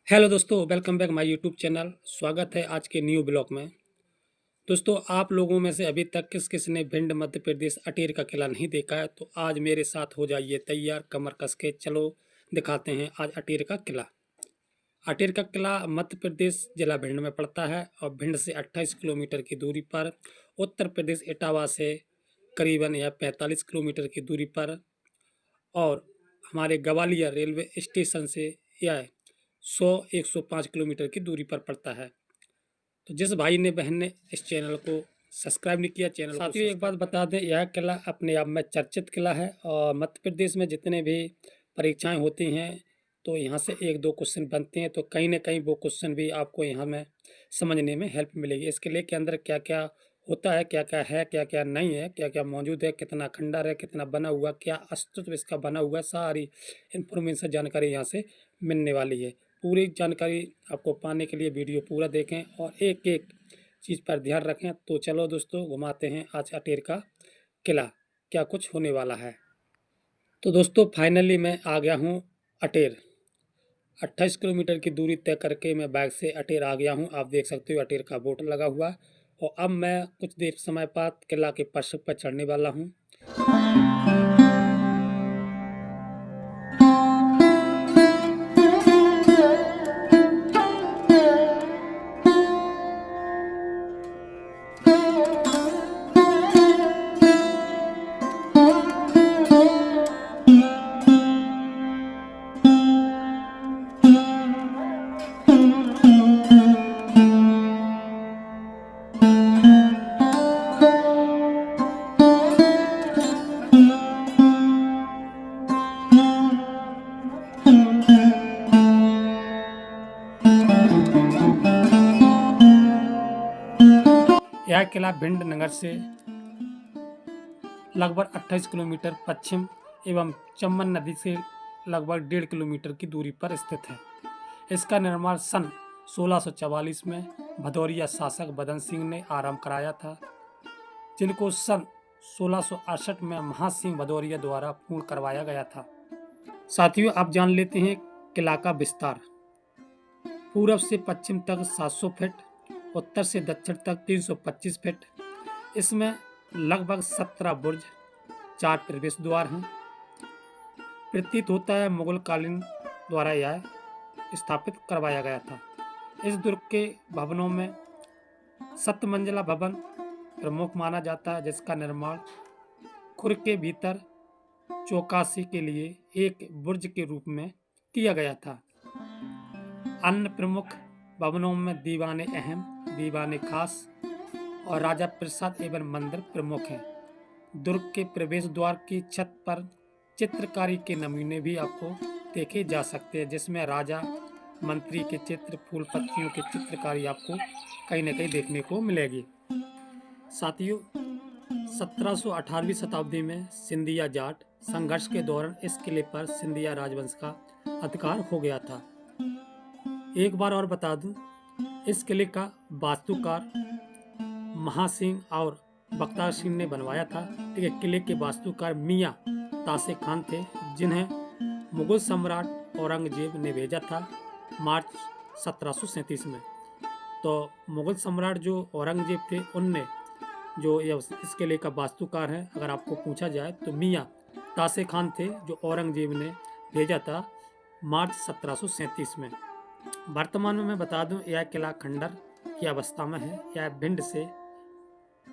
Hello दोस्तों, welcome back my YouTube channel. स्वागत है आज के न्यू ब्लॉग में। दोस्तों, आप लोगों में से अभी तक किस किस ने भिंड मध्य प्रदेश अटेर का किला नहीं देखा है, तो आज मेरे साथ हो जाइए तैयार, कमर कस के चलो दिखाते हैं आज अटेर का किला। अटेर का किला मध्य प्रदेश जिला भिंड में पड़ता है और भिंड से 28 किलोमीटर की दूरी पर, उत्तर प्रदेश इटावा से करीबन या 45 किलोमीटर की दूरी पर और हमारे ग्वालियर रेलवे स्टेशन से यह 100-105 किलोमीटर की दूरी पर पड़ता है। तो जिस भाई ने बहन ने इस चैनल को सब्सक्राइब नहीं किया, चैनल साथियों एक बात बता दें, यह किला अपने आप में चर्चित किला है और मध्य प्रदेश में जितने भी परीक्षाएं होती हैं तो यहाँ से एक दो क्वेश्चन बनते हैं, तो कहीं ना कहीं वो क्वेश्चन भी आपको यहाँ में समझने में हेल्प मिलेगी। इस किले के अंदर क्या क्या होता है, क्या क्या नहीं है, क्या क्या मौजूद है, कितना खंडर है, कितना बना हुआ, क्या अस्तित्व इसका बना हुआ है, सारी इन्फॉर्मेशन जानकारी यहाँ से मिलने वाली है। पूरी जानकारी आपको पाने के लिए वीडियो पूरा देखें और एक एक चीज़ पर ध्यान रखें। तो चलो दोस्तों, घुमाते हैं आज अटेर का किला, क्या कुछ होने वाला है। तो दोस्तों फाइनली मैं आ गया हूँ अटेर। 28 किलोमीटर की दूरी तय करके मैं बाइक से अटेर आ गया हूँ। आप देख सकते हो अटेर का बोर्ड लगा हुआ। और अब मैं कुछ देर समय बाद किला के फर्श पर चढ़ने वाला हूँ। यह किला भिंड नगर से लगभग 28 किलोमीटर पश्चिम एवं चम्बल नदी से लगभग 1.5 किलोमीटर की दूरी पर स्थित है। इसका निर्माण सन 1644 में भदौरिया शासक बदन सिंह ने आरंभ कराया था, जिनको सन 1668 में महासिंह भदौरिया द्वारा पूर्ण करवाया गया था। साथियों, आप जान लेते हैं किला का विस्तार। पूर्व से पश्चिम तक 700 फीट, उत्तर से दक्षिण तक 325 फीट। इसमें लगभग 17 बुर्ज, 4 प्रवेश द्वार हैं। प्रतीत होता है मुगल कालीन द्वारा यह स्थापित करवाया गया था। इस दुर्ग के भवनों में 7 मंजिला भवन प्रमुख माना जाता है, जिसका निर्माण खुर के भीतर चौकसी के लिए एक बुर्ज के रूप में किया गया था। अन्य प्रमुख भवनों में दीवाने अहम, दीवाने खास और राजा प्रसाद एवं मंदिर प्रमुख हैं। दुर्ग के प्रवेश द्वार की छत पर चित्रकारी के नमूने भी आपको देखे जा सकते हैं, जिसमें राजा मंत्री के चित्र, फूल पत्तियों की चित्रकारी आपको कहीं न कहीं देखने को मिलेगी। साथियों, 1718वीं शताब्दी में सिंधिया जाट संघर्ष के दौरान इस किले पर सिंधिया राजवंश का अधिकार हो गया था। एक बार और बता दूं, इस किले का वास्तुकार महासिंह और बख्तियार सिंह ने बनवाया था। ठीक है, किले के वास्तुकार मियां तासे खान थे, जिन्हें मुगल सम्राट औरंगजेब ने भेजा था मार्च 1737 में। तो मुगल सम्राट जो औरंगजेब थे, उनने जो इस किले का वास्तुकार है, अगर आपको पूछा जाए तो मियां तासे खान थे, जो औरंगजेब ने भेजा था मार्च 1737 में। वर्तमान में मैं बता दूं, यह किला खंडर की अवस्था में है। यह भिंड से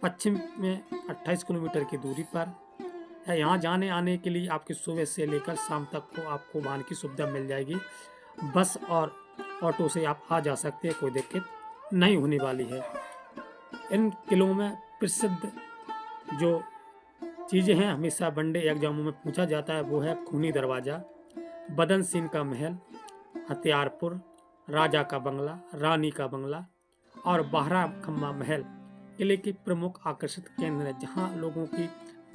पश्चिम में 28 किलोमीटर की दूरी पर है। यहाँ जाने आने के लिए आपकी सुबह से लेकर शाम तक को आपको वाहन की सुविधा मिल जाएगी। बस और ऑटो से आप आ जा सकते हैं, कोई दिक्कत नहीं होने वाली है। इन किलों में प्रसिद्ध जो चीज़ें हैं, हमेशा वनडे एग्जामों में पूछा जाता है, वो है खूनी दरवाज़ा, बदन सिंह का महल, हथियारपुर, राजा का बंगला, रानी का बंगला और बाहरा खम्मा महल किले के प्रमुख आकर्षित केंद्र है, जहाँ लोगों की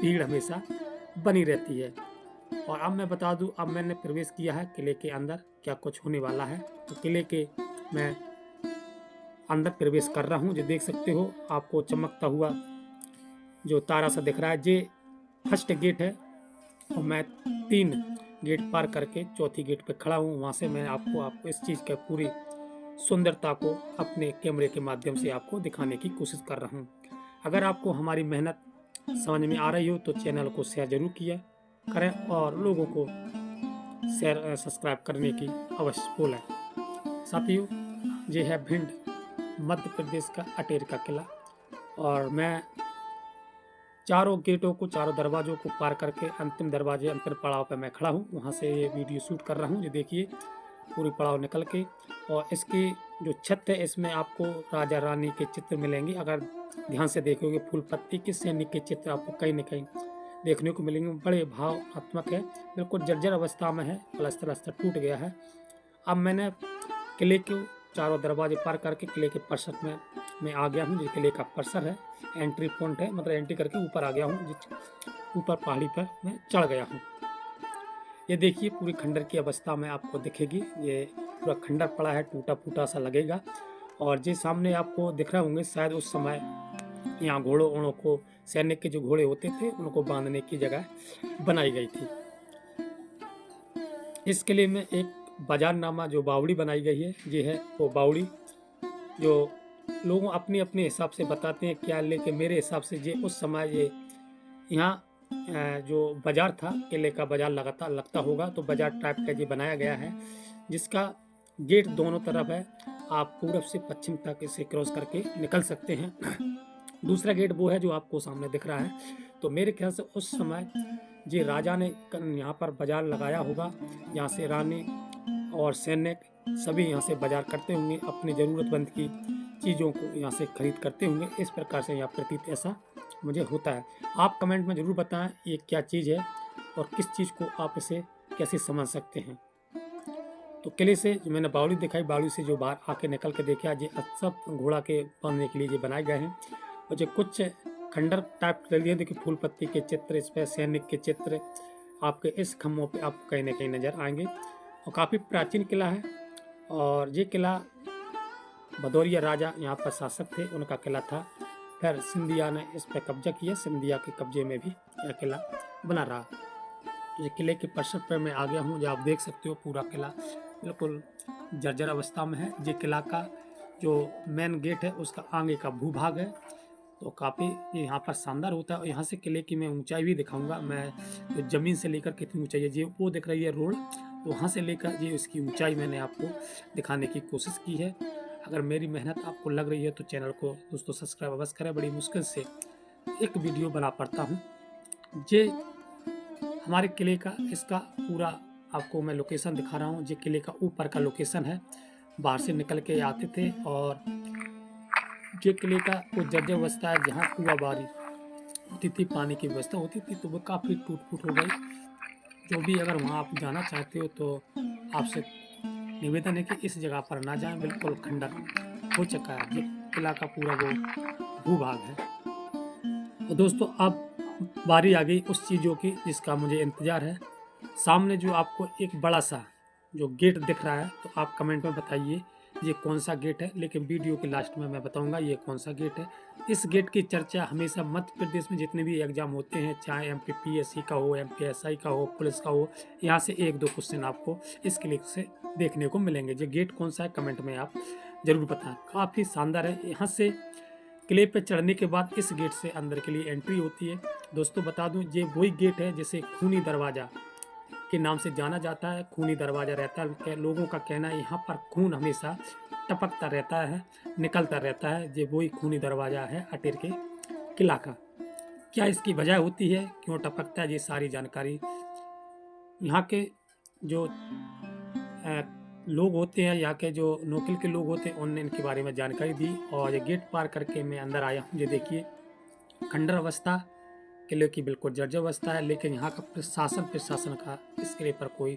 भीड़ हमेशा बनी रहती है। और अब मैं बता दूं, अब मैंने प्रवेश किया है किले के अंदर, क्या कुछ होने वाला है। तो किले के मैं अंदर प्रवेश कर रहा हूँ। जो देख सकते हो, आपको चमकता हुआ जो तारा सा दिख रहा है, ये फर्स्ट गेट है और मैं 3 गेट पार करके चौथी गेट पे खड़ा हूँ। वहाँ से मैं आपको इस चीज़ का पूरी सुंदरता को अपने कैमरे के माध्यम से आपको दिखाने की कोशिश कर रहा हूँ। अगर आपको हमारी मेहनत समझ में आ रही हो तो चैनल को शेयर जरूर किया करें और लोगों को शेयर सब्सक्राइब करने की अवश्य बोलें। साथियों, ये है भिंड मध्य प्रदेश का अटेर का किला और मैं चारों गेटों को, चारों दरवाजों को पार करके अंतिम दरवाजे, अंतिम पड़ाव पर मैं खड़ा हूँ। वहाँ से ये वीडियो शूट कर रहा हूँ। ये देखिए पूरी पड़ाव निकल के, और इसकी जो छत है इसमें आपको राजा रानी के चित्र मिलेंगे। अगर ध्यान से देखोगे फूल पत्ती के सैनिक के चित्र आपको कहीं न कहीं देखने को मिलेंगे। बड़े भावात्मक है, बिल्कुल जर्जर अवस्था में है, प्लास्टर टूट गया है। अब मैंने किले के चारों दरवाजे पार करके किले के परिसर में मैं आ गया हूँ। जो किले का परिसर है, एंट्री पॉइंट है, मतलब एंट्री करके ऊपर आ गया हूँ। ऊपर पहाड़ी पर मैं चढ़ गया हूँ। ये देखिए पूरी खंडर की अवस्था में आपको दिखेगी। ये पूरा खंडर पड़ा है, टूटा फूटा सा लगेगा। और जो सामने आपको दिख रहे होंगे, शायद उस समय यहाँ घोड़ों को, सैनिक के जो घोड़े होते थे उनको बांधने की जगह बनाई गई थी। इस किले में एक बाजार नामा जो बावड़ी बनाई गई है, ये है वो बावड़ी जो लोग अपने अपने हिसाब से बताते हैं क्या, लेकिन मेरे हिसाब से ये उस समय ये यहाँ जो बाजार था, किले का बाजार लगता होगा, तो बाजार टाइप का ये बनाया गया है, जिसका गेट दोनों तरफ है। आप पूरब से पश्चिम तक इसे क्रॉस करके निकल सकते हैं। दूसरा गेट वो है जो आपको सामने दिख रहा है। तो मेरे ख्याल से उस समय ये राजा ने यहाँ पर बाजार लगाया होगा। यहाँ से रानी और सैनिक सभी यहाँ से बाजार करते होंगे, अपनी ज़रूरतमंद की चीज़ों को यहाँ से खरीद करते होंगे। इस प्रकार से यहाँ प्रतीत ऐसा मुझे होता है। आप कमेंट में ज़रूर बताएं ये क्या चीज़ है और किस चीज़ को आप इसे कैसे समझ सकते हैं। तो किले से जो मैंने बावड़ी दिखाई, बावड़ी से जो बाहर आके निकल के देखा, ये सब घोड़ा के बांधने के लिए ये बनाए गए हैं। और जो कुछ खंडर टाइप ले लिए, देखिए फूल पत्ती के चित्र, इस पर सैनिक के चित्र आपके इस खम्भों पे आपको कहीं ना कहीं नज़र आएंगे। और काफ़ी प्राचीन किला है। और ये किला भदौरिया राजा यहाँ पर शासक थे, उनका किला था। फिर सिंधिया ने इस पर कब्जा किया, सिंधिया के कब्जे में भी यह किला बना रहा। ये किले के परिसर पर मैं आ गया हूँ। जो आप देख सकते हो पूरा किला बिल्कुल जर्जर अवस्था में है। ये किला का जो मेन गेट है उसका आगे का भूभाग है, तो काफ़ी ये यहाँ पर शानदार होता है। और यहाँ से किले की मैं ऊंचाई भी दिखाऊंगा। मैं जो ज़मीन से लेकर कितनी ऊंचाई है, ये वो दिख रही है रोड, वहाँ से लेकर ये उसकी ऊंचाई मैंने आपको दिखाने की कोशिश की है। अगर मेरी मेहनत आपको लग रही है तो चैनल को दोस्तों सब्सक्राइब अवश्य करें। बड़ी मुश्किल से एक वीडियो बना पड़ता हूँ। ये हमारे किले का, इसका पूरा आपको मैं लोकेशन दिखा रहा हूँ। ये किले का ऊपर का लोकेशन है। बाहर से निकल के आते थे और ये किले का वो जर्जर अवस्था है, जहाँ कुआं बारी होती थी, पानी की व्यवस्था होती थी, तो वो काफ़ी टूट फूट हो गई। जो भी अगर वहाँ आप जाना चाहते हो तो आपसे निवेदन है कि इस जगह पर ना जाएं, बिल्कुल खंडर हो चुका है। ये किला का पूरा वो भूभाग है। तो दोस्तों अब बारी आ गई उस चीज़ों की जिसका मुझे इंतज़ार है। सामने जो आपको एक बड़ा सा जो गेट दिख रहा है, तो आप कमेंट में बताइए ये कौन सा गेट है, लेकिन वीडियो के लास्ट में मैं बताऊंगा ये कौन सा गेट है। इस गेट की चर्चा हमेशा मध्य प्रदेश में जितने भी एग्जाम होते हैं, चाहे MPPSC का हो, MPSI का हो, पुलिस का हो, यहाँ से 1-2 क्वेश्चन आपको इस क्लिक से देखने को मिलेंगे। ये गेट कौन सा है कमेंट में आप ज़रूर बताएं। काफ़ी शानदार है। यहाँ से किले पे चढ़ने के बाद इस गेट से अंदर के लिए एंट्री होती है। दोस्तों बता दूं, ये वही गेट है जिसे खूनी दरवाज़ा के नाम से जाना जाता है। खूनी दरवाज़ा रहता है, लोगों का कहना है यहाँ पर खून हमेशा टपकता रहता है, निकलता रहता है। ये वही खूनी दरवाज़ा है अटेर के किला का। क्या इसकी वजह होती है, क्यों टपकता है, ये सारी जानकारी यहाँ के जो लोग होते हैं, यहाँ के जो नौकिल के लोग होते हैं, उनने इनके बारे में जानकारी दी। और ये गेट पार करके मैं अंदर आया हूँ। ये देखिए खंडर अवस्था किले की बिल्कुल जर्जर अवस्था है, लेकिन यहाँ का प्रशासन का इस किले पर कोई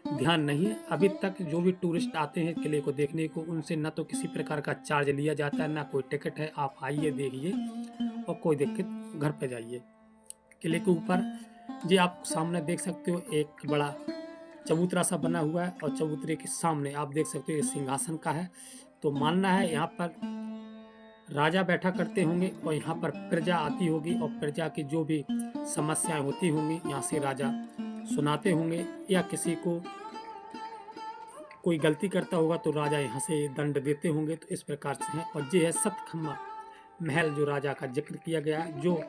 ध्यान नहीं है। अभी तक जो भी टूरिस्ट आते हैं किले को देखने को, उनसे न तो किसी प्रकार का चार्ज लिया जाता है, ना कोई टिकट है। आप आइए, देखिए और कोई दिक्कत घर पे जाइए। किले के ऊपर जी आप सामने देख सकते हो एक बड़ा चबूतरा सा बना हुआ है, और चबूतरे के सामने आप देख सकते हो ये सिंहासन का है। तो मानना है यहाँ पर राजा बैठा करते होंगे और यहाँ पर प्रजा आती होगी, और प्रजा की जो भी समस्याएं होती होंगी यहाँ से राजा सुनाते होंगे, या किसी को कोई गलती करता होगा तो राजा यहाँ से दंड देते होंगे। तो इस प्रकार से है। और ये है सतखम्मा महल जो राजा का जिक्र किया गया है, जो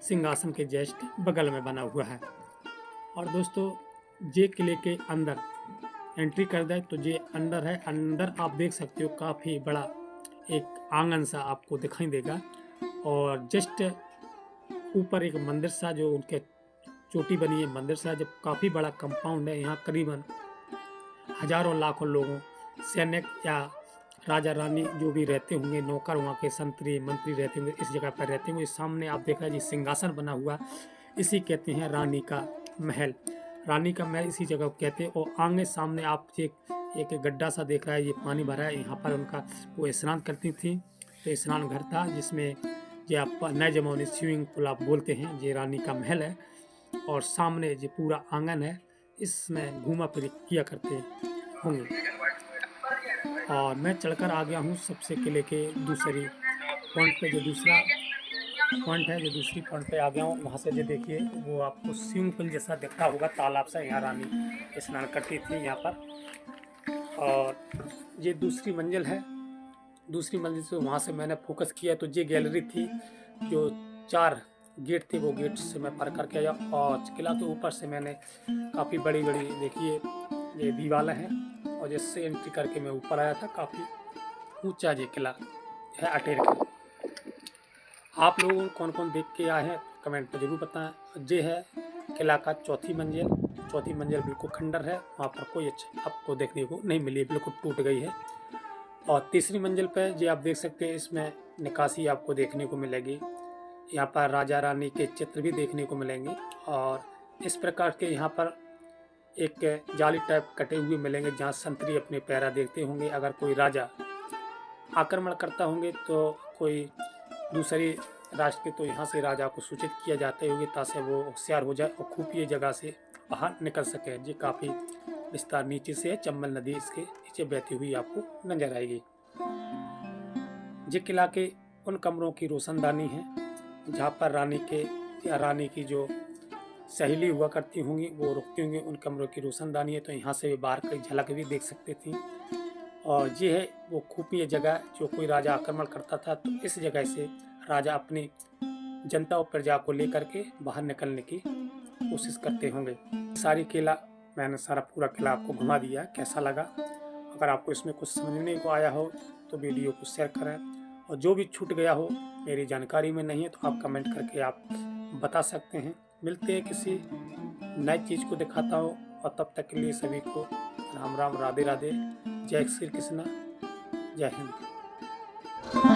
सिंहासन के जस्ट बगल में बना हुआ है। और दोस्तों ये किले के अंदर एंट्री कर दे तो ये अंदर है। अंदर आप देख सकते हो काफ़ी बड़ा एक आंगन सा आपको दिखाई देगा, और जस्ट ऊपर एक मंदिर सा जो उनके चोटी बनी है मंदिर सा, जब काफ़ी बड़ा कंपाउंड है। यहाँ करीबन हजारों लाखों लोगों सैनिक या राजा रानी जो भी रहते होंगे, नौकर वहाँ के संतरी मंत्री रहते होंगे, इस जगह पर रहते होंगे। सामने आप देख रहे हैं जी सिंहासन बना हुआ, इसी कहते हैं रानी का महल। रानी का महल इसी जगह को कहते हैं। और आगे सामने आप एक गड्ढा सा देख रहा है, ये पानी भरा है। यहाँ पर उनका वो स्नान करती थी, तो स्नान घर था जिसमें ये आप नए जमाने स्विमिंग पूल आप बोलते हैं। ये रानी का महल है, और सामने ये पूरा आंगन है, इसमें घूमा फिर किया करते होंगे। और मैं चढ़कर आ गया हूँ सबसे किले के दूसरी पॉइंट पे, जो दूसरा पॉइंट है, जो दूसरी पॉइंट पे आ गया हूँ। वहाँ से जो देखिए वो आपको स्विमिंग पूल जैसा दिखता होगा, तालाब सा। यहाँ रानी स्नान करती थी यहाँ पर। और ये दूसरी मंजिल है। दूसरी मंजिल से वहाँ से मैंने फोकस किया तो ये गैलरी थी, जो 4 गेट थे, वो गेट से मैं पार करके आया। और किला के ऊपर से मैंने काफ़ी बड़ी बड़ी देखिए ये दीवारें हैं, और जिससे एंट्री करके मैं ऊपर आया था। काफ़ी ऊंचा ये किला है अटेर का। आप लोगों कौन कौन देख के आए हैं कमेंट पर जरूर बताएं। ये है किला का चौथी मंजिल। चौथी मंजिल बिल्कुल खंडर है, वहाँ पर कोई अच्छा आपको देखने को नहीं मिली, बिल्कुल टूट गई है। और तीसरी मंजिल पे ये आप देख सकते हैं, इसमें निकासी आपको देखने को मिलेगी। यहाँ पर राजा रानी के चित्र भी देखने को मिलेंगे, और इस प्रकार के यहाँ पर एक जाली टाइप कटे हुए मिलेंगे, जहाँ संतरी अपने पैरा देखते होंगे। अगर कोई राजा आक्रमण करता होंगे तो कोई दूसरी राष्ट्र के, तो यहाँ से राजा को सूचित किया जाते होंगे, ताकि वो होशियार हो जाए और खुफिया जगह से बाहर निकल सके। ये काफ़ी विस्तार नीचे से चंबल नदी इसके नीचे बहती हुई आपको नजर आएगी। ये किला के उन कमरों की रोशनदानी है जहाँ पर रानी के या रानी की जो सहेली हुआ करती होंगी वो रुकती होंगी, उन कमरों की रोशनदानी है। तो यहाँ से बाहर की झलक भी देख सकते थी। और ये है वो खुफिया जगह, जो कोई राजा आक्रमण करता था तो इस जगह से राजा अपनी जनता और प्रजा को लेकर के बाहर निकलने की कोशिश करते होंगे। सारी किला मैंने सारा पूरा किला आपको घुमा दिया। कैसा लगा? अगर आपको इसमें कुछ समझने को आया हो तो वीडियो को शेयर करें, और जो भी छूट गया हो मेरी जानकारी में नहीं है तो आप कमेंट करके आप बता सकते हैं। मिलते हैं किसी नई चीज़ को दिखाता हूँ, और तब तक के लिए सभी को राम राम, राधे राधे, जय श्री कृष्णा, जय हिंद।